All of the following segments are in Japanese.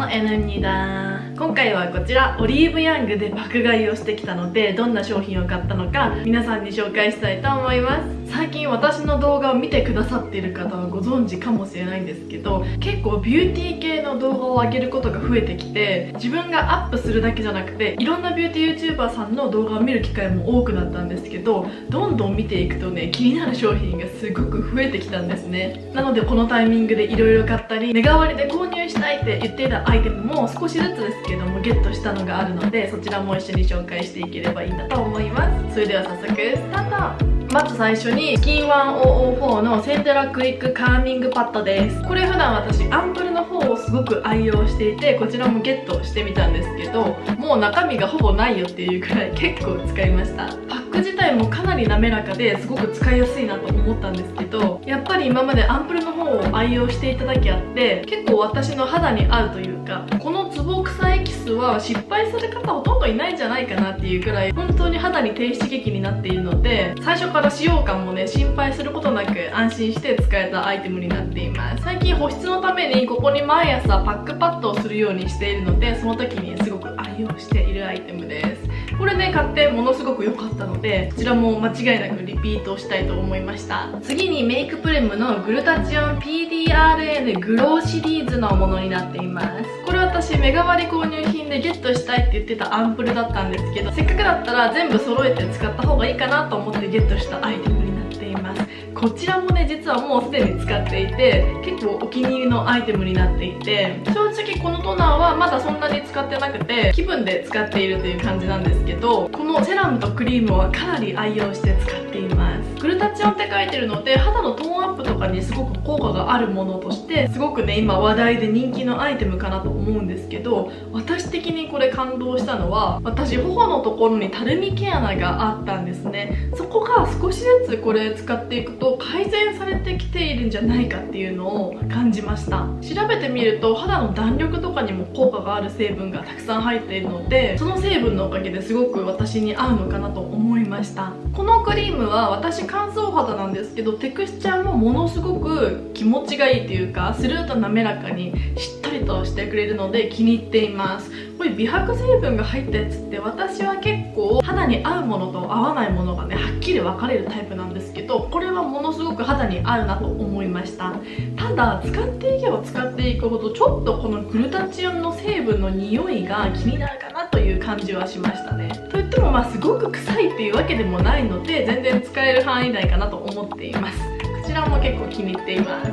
N입니다。今回はこちらオリーブヤングで爆買いをしてきたので、どんな商品を買ったのか皆さんに紹介したいと思います。最近私の動画を見てくださっている方はご存知かもしれないんですけど、結構ビューティー系の動画を上げることが増えてきて、自分がアップするだけじゃなくていろんなビューティー YouTuber さんの動画を見る機会も多くなったんですけど、どんどん見ていくとね、気になる商品がすごく増えてきたんですね。なのでこのタイミングでいろいろ買ったり、値代わりで購入したいって言っていたアイテムも少しずつですけどもゲットしたのがあるので、そちらも一緒に紹介していければいいなと思います。それでは早速スタート。まず最初にスキン1004のセンテラクイックカーミングパッドです。これ普段私アンプルの方をすごく愛用していて、こちらもゲットしてみたんですけど、もう中身がほぼないよっていうくらい結構使いました。パック自体もかなり滑らかですごく使いやすいなと思ったんですけど、やっぱり今までアンプルの方を愛用していただけあって結構私の肌に合うというか、このツボ臭エキスは失敗する方ほとんどいないんじゃないかなっていうくらい本当に肌に低刺激になっているので、最初から使用感もね心配することなく安心して使えたアイテムになっています。最近保湿のためにここに毎朝パックパッドをするようにしているので、その時にすごく愛用しているアイテムです。これね買ってものすごく良かったので、こちらも間違いなくリピートしたいと思いました。次にメイクプレムのグルタチオン PDRN グローシリーズのものになっています。これ私目代わり購入品でゲットしたいって言ってたアンプルだったんですけど、せっかくだったら全部揃えて使った方がいいかなと思ってゲットしたアイテムになっています。こちらもね実はもうすでに使っていて結構お気に入りのアイテムになっていて、正直このトナーはまだそんなに使ってなくて気分で使っているという感じなんですけど、このセラムとクリームはかなり愛用して使っています。グルタチオンって書いてるので肌のトーンアップとかにすごく効果があるものとしてすごくね今話題で人気のアイテムかなと思うんですけど、私的にこれ感動したのは、私頬のところにたるみ毛穴があったんですね。そこが少しずつこれ使っていくと改善されてきているんじゃないかっていうのを感じました。調べてみると肌の弾力とかにも効果がある成分がたくさん入っているので、その成分のおかげですごく私に合うのかなと思いました。このクリームは私乾燥肌なんですけど、テクスチャーもものすごく気持ちがいいというか、スルーと滑らかにしっとりとしてくれるので気に入っています。こういう美白成分が入ったやつって私は結構肌に合うものと合わないものがねはっきり分かれるタイプなんですけど、これはものすごく肌に合うなと思いました。ただ使っていけば使っていくほどちょっとこのグルタチオンの成分の匂いが気になるかなという感じはしましたね。といってもすごく臭いっていうわけでもないので全然使える範囲内かなと思っています。こちらも結構気に入っています。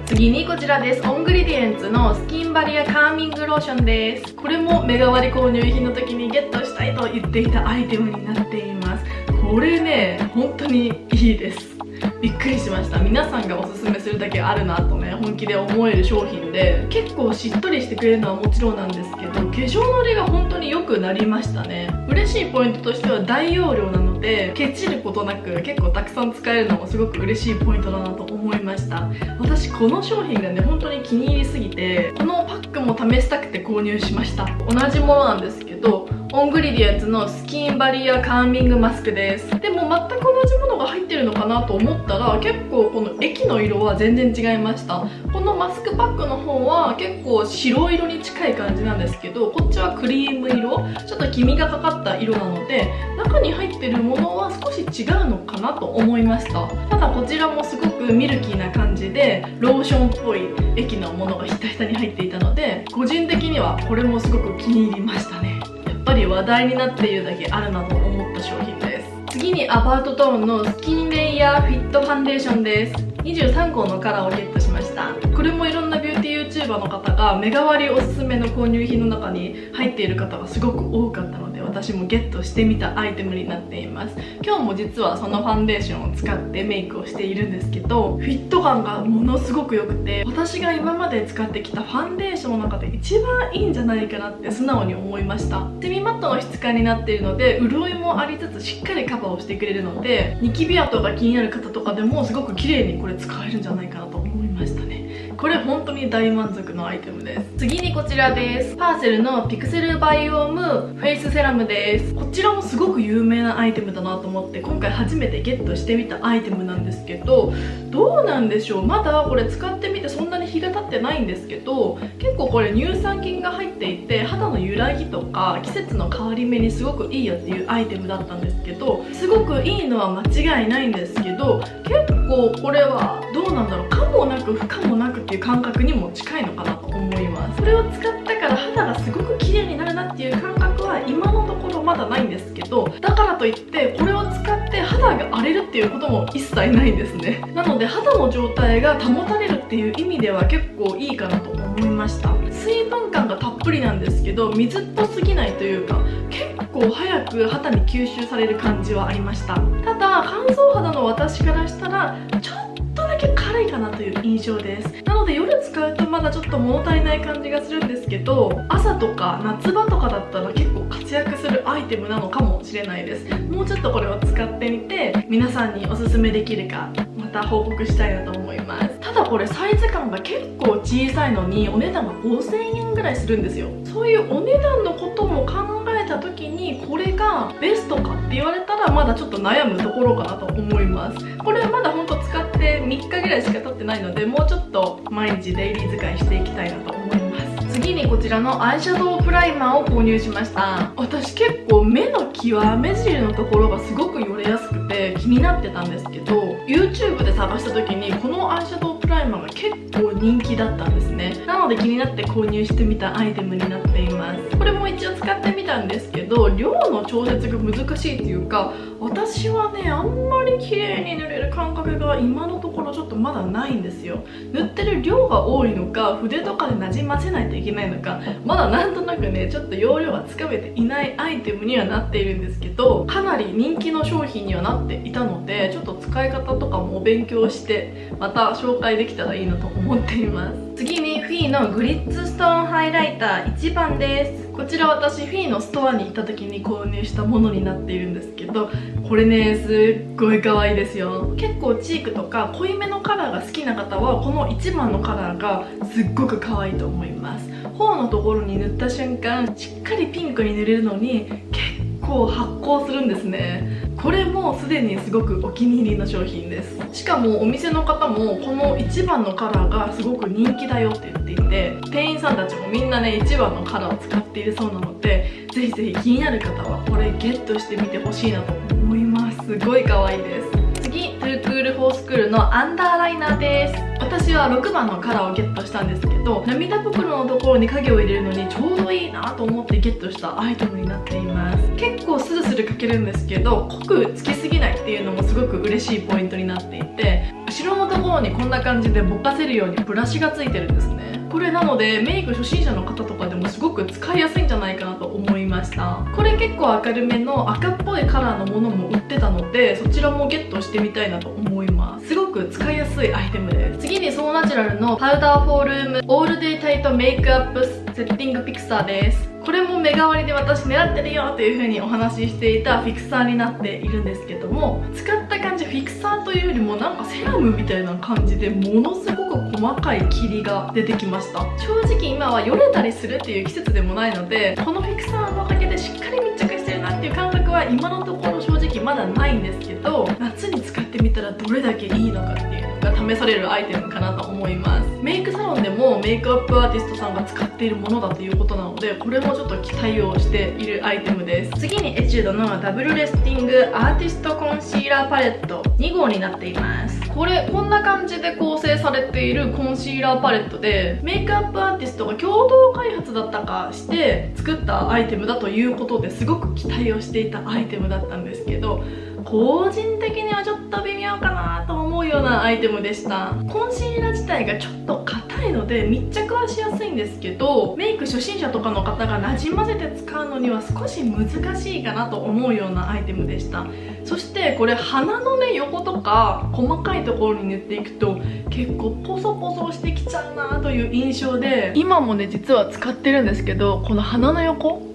次にこちらです。オングリディエンツのスキンバリアカーミングローションです。これも目代わり購入品の時にゲットしたいと言っていたアイテムになっています。これね本当にいいです。びっくりしました。皆さんがおすすめするだけあるなとね本気で思える商品で、結構しっとりしてくれるのはもちろんなんですけど、化粧のりが本当に良くなりましたね。嬉しいポイントとしては大容量なのでケチることなく結構たくさん使えるのもすごく嬉しいポイントだなと思いました。私この商品がね本当に気に入りすぎて、このパックも試したくて購入しました。同じものなんですけど、オングリディエンツのスキンバリアカーミングマスクです。でも全く同じものが入ってるのかなと思ったら、結構この液の色は全然違いました。このマスクパックの方は結構白色に近い感じなんですけど、こっちはクリーム色、ちょっと黄みがかかった色なので中に入ってるものは少し違うのかなと思いました。ただこちらもすごくミルキーな感じでローションっぽい液のものがひたひたに入っていたので、個人的にはこれもすごく気に入りましたね。やっぱり話題になっているだけあるなと思った商品です。次にアバウトトーンのスキンレイヤーフィットファンデーションです。23個のカラーをゲットしました。これもいろんなビューティー YouTuber の方が目代わりおすすめの購入品の中に入っている方がすごく多かったので、私もゲットしてみたアイテムになっています。今日も実はそのファンデーションを使ってメイクをしているんですけど、フィット感がものすごく良くて、私が今まで使ってきたファンデーションの中で一番いいんじゃないかなって素直に思いました。セミマットの質感になっているので潤いもありつつしっかりカバーをしてくれるので、ニキビ跡が気になる方とかでもすごく綺麗にこれ使えるんじゃないかなと思いましたね。これ本当に大満足のアイテムです。次にこちらです。パーセルのピクセルバイオームフェイスセラムです。こちらもすごく有名なアイテムだなと思って今回初めてゲットしてみたアイテムなんですけど、どうなんでしょう、まだこれ使ってみてそんなに日が経ってないんですけど、結構これ乳酸菌が入っていて肌の揺らぎとか季節の変わり目にすごくいいよっていうアイテムだったんですけど、すごくいいのは間違いないんですけど、結構これはどうなんだろう、可もなく不可もなくっていう感覚にも近いのかなと思います。これを使ったから肌がすごく綺麗になるなっていう感覚は今のところまだないんですけど、だからといってこれを使って肌が荒れるっていうことも一切ないんですね。なので肌の状態が保たれるっていう意味では結構いいかなと思いました。水分感がたっぷりなんですけど、水っぽすぎないというか、結構早く肌に吸収される感じはありました。ただ乾燥肌の私からしたらちょっとだけ軽いかなという印象です。なので夜使うとまだちょっと物足りない感じがするんですけど、朝とか夏場とかだったら結構活躍するアイテムなのかもしれないです。もうちょっとこれを使ってみて皆さんにおすすめできるかまた報告したいなと思います。ただこれサイズ感が結構小さいのにお値段が5000円ぐらいするんですよ。そういうお値段のことも考えた時にこれがベストかって言われたらまだちょっと悩むところかなと思います。これはまだほんと使って3日ぐらいしか経ってないので、もうちょっと毎日デイリー使いしていきたいなと思います。次にこちらのアイシャドウプライマーを購入しました。私結構目の際、目尻のところがすごくよれやすくて気になってたんですけど、 YouTube で探した時にこのアイシャドウプライマーが結構人気だったんですね。なので気になって購入してみたアイテムになっています。これも一応使ってみたんですけど、量の調節が難しいっていうか、私はねあんまり綺麗に塗れる感覚が今のところちょっとまだないんですよ。塗ってる量が多いのか筆とかでなじませないといけないのか、まだなんとなくねちょっと容量がつかめていないアイテムにはなっているんですけど、かなり人気の商品にはなっていたので、ちょっと使い方とかもお勉強してまた紹介できたらいいなと思っています。次にフィーのグリッツストーンハイライター1番です。こちら私フィーのストアに行った時に購入したものになっているんですけど、これねすっごい可愛いですよ。結構チークとか濃いめのカラーが好きな方はこの1番のカラーがすっごく可愛いと思います。頬のところに塗った瞬間しっかりピンクに塗れるのに結構発光するんですね。これもすでにすごくお気に入りの商品です。しかもお店の方もこの1番のカラーがすごく人気だよって言っていて、店員さんたちもみんなね1番のカラーを使っているそうなので、ぜひぜひ気になる方はこれゲットしてみてほしいなと思います。すごい可愛いです。次、トゥークールフォースクールのアンダーライナーです。私は6番のカラーをゲットしたんですけど、涙袋のところに影を入れるのにちょうどいいなと思ってゲットしたアイテムになっています。結構スルスル描けるんですけど、濃くつきすぎないっていうのもすごく嬉しいポイントになっていて、後ろのところにこんな感じでぼかせるようにブラシがついてるんですね。これなのでメイク初心者の方とかでもすごく使いやすいんじゃないかなと思いました。これ結構明るめの赤っぽいカラーのものも売ってたので、そちらもゲットしてみたいなと思います。すごく使いやすいアイテムです。次にソーナチュラルのパウダーフォールームオールデイタイトメイクアップセッティングフィクサーです。これも目代わりで私狙ってるよという風にお話ししていたフィクサーになっているんですけども、使った感じフィクサーというよりもなんかセラムみたいな感じでものすごく細かい霧が出てきました。正直今はよれたりするっていう季節でもないので、このフィクサーのおかげでしっかり密着してるなっていう感覚は今のところ正直まだないんですけど、夏に使ってみたらどれだけいいのかっていうのが試されるアイテムかなと思います。メイクサロンでもメイクアップアーティストさんが使っているものだということなので、これもちょっと期待をしているアイテムです。次にエチュードのダブルレスティングアーティストコンシーラーパレット2号になっています。こんな感じで構成されているコンシーラーパレットで、メイクアップアーティストが共同開発だったかして作ったアイテムだということで、すごく期待をしていたアイテムだったんですけど、個人的にはちょっと微妙かなと思うようなアイテムでした。コンシーラー自体がちょっと硬いので密着はしやすいんですけど、メイク初心者とかの方がなじませて使うのには少し難しいかなと思うようなアイテムでした。そしてこれ鼻のね横とか細かいところに塗っていくと結構ポソポソしてきちゃうなという印象で、今もね実は使ってるんですけど、この鼻の横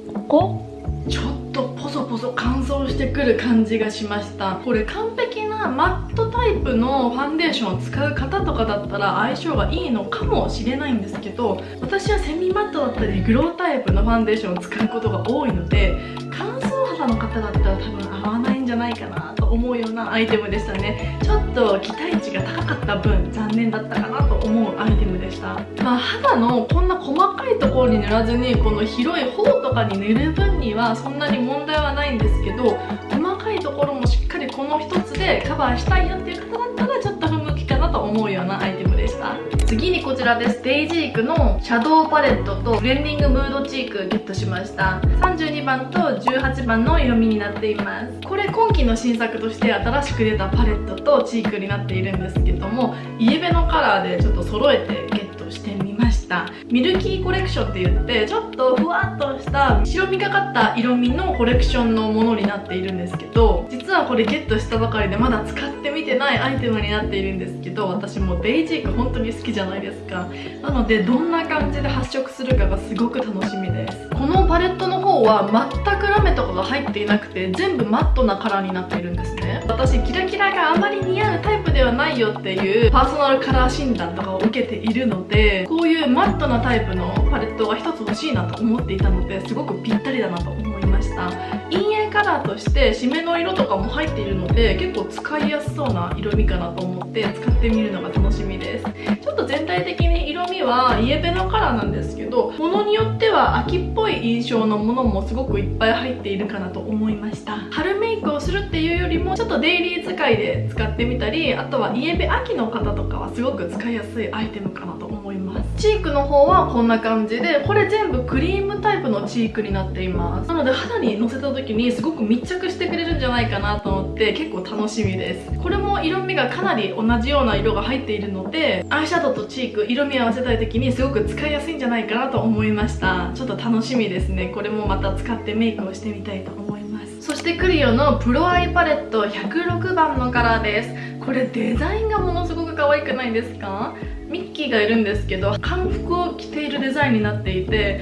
ちょっとポソポソ乾燥してくる感じがしました。これ完璧なマットタイプのファンデーションを使う方とかだったら相性がいいのかもしれないんですけど、私はセミマットだったりグロータイプのファンデーションを使うことが多いので、乾燥肌の方だったら多分合わないんじゃないかなと思うようなアイテムでしたね。ちょっと期待値が高かった分残念だったかなと思うアイテムでした。肌のこんな細かいところに塗らずにこの広い頬とかに塗る分にはそんなに問題はないんですけど、細かいところもしっかりこの一つでカバーしたいよっていう方だったらちょっと不向きかなと思うようなアイテムでした。次にこちらです。デイジークのシャドウパレットとブレンディングムードチークゲットしました。32番と18番の色味になっています。これ今期の新作として新しく出たパレットとチークになっているんですけども、イエベのカラーでちょっと揃えてゲットしてみました。ミルキーコレクションって言ってちょっとふわっとした白みがかった色味のコレクションのものになっているんですけど、実はこれゲットしたばかりでまだ使ってみてないアイテムになっているんですけど、私もデイジーク本当に好きじゃないですか。なのでどんな感じで発色するかがすごく楽しみです。このパレットの方は全くラメとかが入っていなくて全部マットなカラーになっているんですね。私キラキラがあまり似合うタイプではないよっていうパーソナルカラー診断とかを受けているので、こういうマットなタイプのパレットが一つ欲しいなと思っていたので、すごくぴったりだなと思いました。陰影カラーとして締めの色とかも入っているので結構使いやすそうな色味かなと思って使ってみるのが楽しみです。ちょっと全体的に色味はイエベのカラーなんですけど、ものによっては秋っぽい印象のものもすごくいっぱい入っているかなと思いました。春メイクをするっていうよりもちょっとデイリー使いで使ってみたり、あとはイエベ秋の方とかはすごく使いやすいアイテムかなと思います。チークの方はこんな感じで、これ全部クリームタイプのチークになっています。なので肌にのせた時にすごく密着してくれるんじゃないかなと思って結構楽しみです。これも色味がかなり同じような色が入っているので、アイシャドウとチーク色味合わせたい時にすごく使いやすいんじゃないかなと思いました。ちょっと楽しみですね。これもまた使ってメイクをしてみたいと思います。そしてクリオのプロアイパレット106番のカラーです。これデザインがものすごく可愛くないですか？ミッキーがいるんですけど、漢服を着ているデザインになっていて、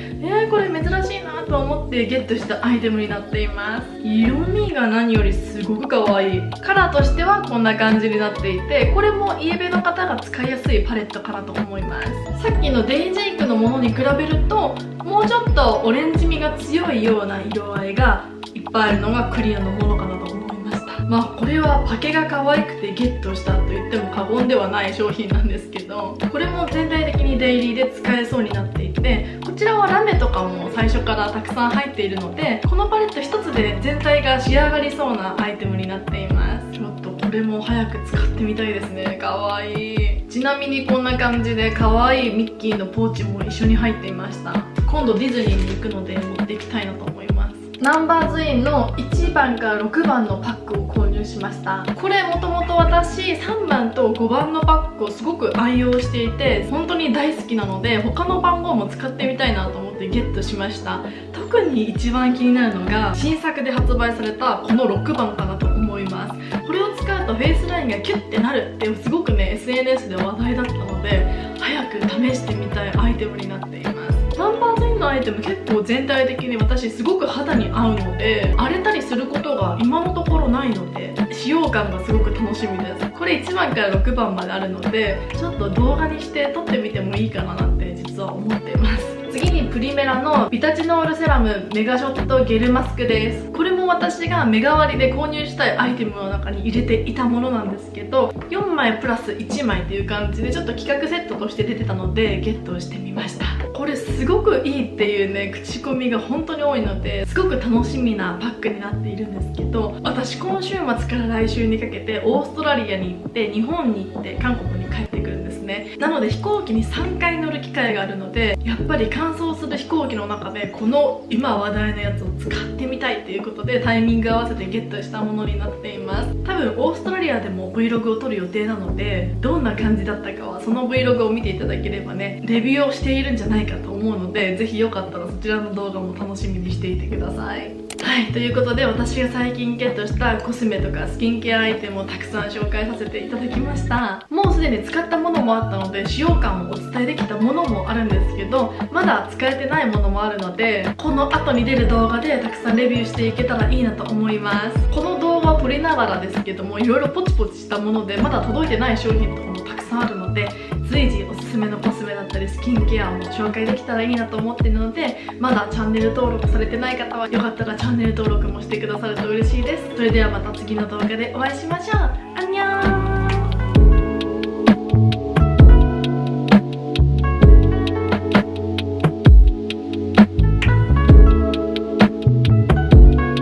これ珍しいなと思ってゲットしたアイテムになっています。色味が何よりすごく可愛い。カラーとしてはこんな感じになっていて、これもイエベの方が使いやすいパレットかなと思います。さっきのデイジークのものに比べるともうちょっとオレンジ味が強いような色合いがいっぱいあるのがクリアのものかなと思います。これはパケが可愛くてゲットしたと言っても過言ではない商品なんですけど、これも全体的にデイリーで使えそうになっていて、こちらはラメとかも最初からたくさん入っているので、このパレット一つで全体が仕上がりそうなアイテムになっています。ちょっとこれも早く使ってみたいですね。可愛い。ちなみにこんな感じで可愛いミッキーのポーチも一緒に入っていました。今度ディズニーに行くので持っていきたいなと思います。ナンバーズインの1番から6番のパックを購入しました。これもともと私3番と5番のパックをすごく愛用していて本当に大好きなので、他の番号も使ってみたいなと思ってゲットしました。特に一番気になるのが新作で発売されたこの6番かなと思います。これを使うとフェイスラインがキュッてなるっていうすごくね SNS で話題だったので、早く試してみたいアイテムになっています。ナンバーズインのアイテム結構全体的に私すごく肌に合うので、荒れたりすることが今のところないので使用感がすごく楽しみです。これ1番から6番まであるので、ちょっと動画にして撮ってみてもいいかななんて実は思っています。次にプリメラのビタチノールセラムメガショットゲルマスクです。これも私が目代わりで購入したいアイテムの中に入れていたものなんですけど、4枚プラス1枚っていう感じでちょっと企画セットとして出てたのでゲットしてみました。これすごくいいっていうね口コミが本当に多いので、すごく楽しみなパックになっているんですけど、私今週末から来週にかけてオーストラリアに行って日本に行って韓国に帰ってくるんですね。なので飛行機に3回乗る機会があるので、やっぱり乾燥する飛行機の中でこの今話題のやつを使ってみたいっていうことでタイミング合わせてゲットしたものになっています。多分オーストラリアでも Vlog を撮る予定なので、どんな感じだったかはその Vlog を見ていただければねレビューをしているんじゃないかと思うので、ぜひよかったらそちらの動画も楽しみにしていてください。はい、ということで私が最近ゲットしたコスメとかスキンケアアイテムをたくさん紹介させていただきました。もうすでに使ったものもあったので使用感をお伝えできたものもあるんですけど、まだ使えてないものもあるので、この後に出る動画でたくさんレビューしていけたらいいなと思います。この動画を撮りながらですけども、いろいろポチポチしたものでまだ届いてない商品とかもたくさんあるので、随時おすすすめのコスメだったりスキンケアも紹介できたらいいなと思っているので、まだチャンネル登録されてない方はよかったらチャンネル登録もしてくださると嬉しいです。それではまた次の動画でお会いしましょう。アンニョン。